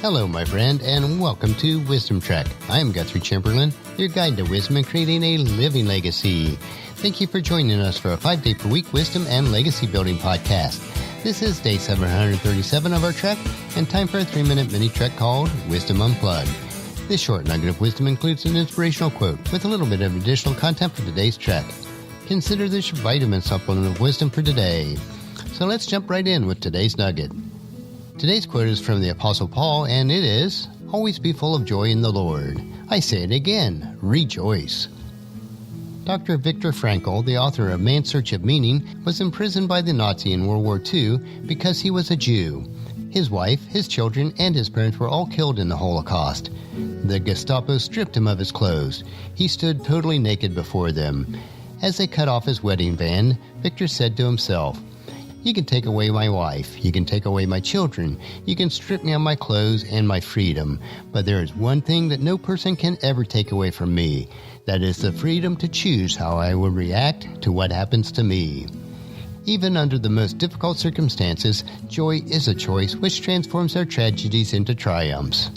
Hello, my friend, and welcome to Wisdom Trek. I am Guthrie Chamberlain, your guide to wisdom and creating a living legacy. Thank you for joining us for a 5-day-per-week wisdom and legacy building podcast. This is day 737 of our trek, and time for a 3-minute mini trek called Wisdom Unplugged. This short nugget of wisdom includes an inspirational quote with a little bit of additional content for today's trek. Consider this your vitamin supplement of wisdom for today. So let's jump right in with today's nugget. Today's quote is from the Apostle Paul, and it is, "Always be full of joy in the Lord. I say it again, rejoice." Dr. Viktor Frankl, the author of Man's Search of Meaning, was imprisoned by the Nazi in World War II because he was a Jew. His wife, his children, and his parents were all killed in the Holocaust. The Gestapo stripped him of his clothes. He stood totally naked before them. As they cut off his wedding band, Viktor said to himself, "You can take away my wife, you can take away my children, you can strip me of my clothes and my freedom, but there is one thing that no person can ever take away from me. That is the freedom to choose how I will react to what happens to me." Even under the most difficult circumstances, joy is a choice which transforms our tragedies into triumphs.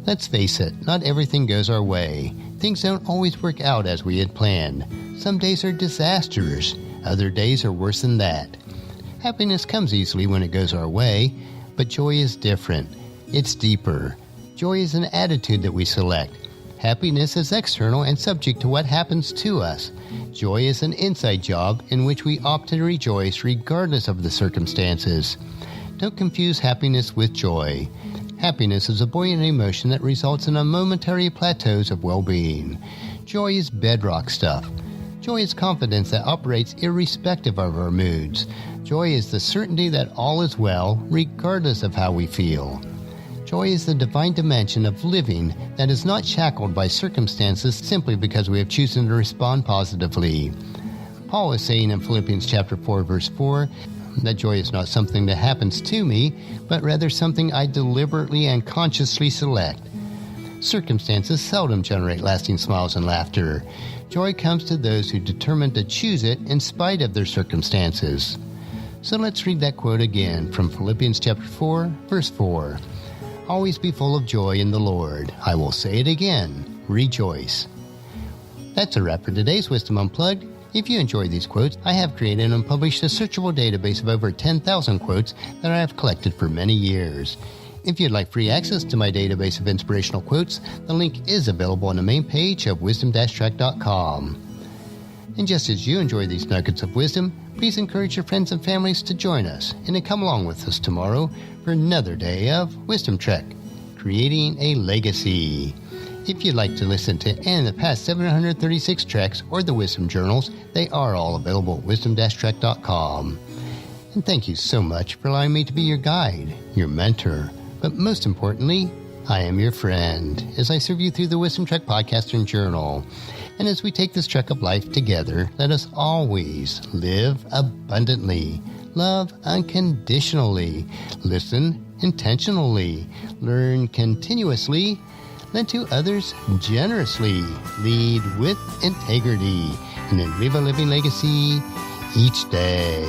Let's face it, not everything goes our way. Things don't always work out as we had planned. Some days are disasters. Other days are worse than that. Happiness comes easily when it goes our way, but joy is different. It's deeper. Joy is an attitude that we select. Happiness is external and subject to what happens to us. Joy is an inside job in which we opt to rejoice regardless of the circumstances. Don't confuse happiness with joy. Happiness is a buoyant emotion that results in a momentary plateaus of well-being. Joy is bedrock stuff. Joy is confidence that operates irrespective of our moods. Joy is the certainty that all is well, regardless of how we feel. Joy is the divine dimension of living that is not shackled by circumstances simply because we have chosen to respond positively. Paul is saying in Philippians chapter 4, verse 4, that joy is not something that happens to me, but rather something I deliberately and consciously select. Circumstances seldom generate lasting smiles and laughter. Joy comes to those who determine to choose it in spite of their circumstances. So let's read that quote again from Philippians chapter 4, verse 4. "Always be full of joy in the Lord. I will say it again, rejoice." That's a wrap for today's Wisdom Unplugged. If you enjoy these quotes, I have created and published a searchable database of over 10,000 quotes that I have collected for many years. If you'd like free access to my database of inspirational quotes, the link is available on the main page of wisdom-trek.com. And just as you enjoy these nuggets of wisdom, please encourage your friends and families to join us and to come along with us tomorrow for another day of Wisdom Trek, creating a legacy. If you'd like to listen to any of the past 736 treks or the wisdom journals, they are all available at wisdom-trek.com. And thank you so much for allowing me to be your guide, your mentor, but most importantly, I am your friend as I serve you through the Wisdom Trek podcast and journal. And as we take this trek of life together, let us always live abundantly, love unconditionally, listen intentionally, learn continuously, lend to others generously, lead with integrity, and then leave a living legacy each day.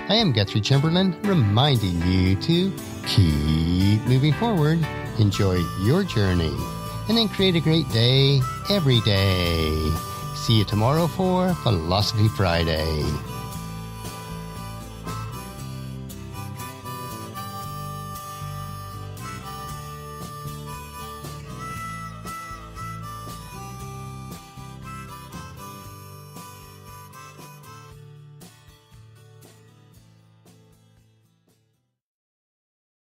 I am Guthrie Chamberlain, reminding you to keep moving forward, enjoy your journey, and then create a great day every day. See you tomorrow for Philosophy Friday.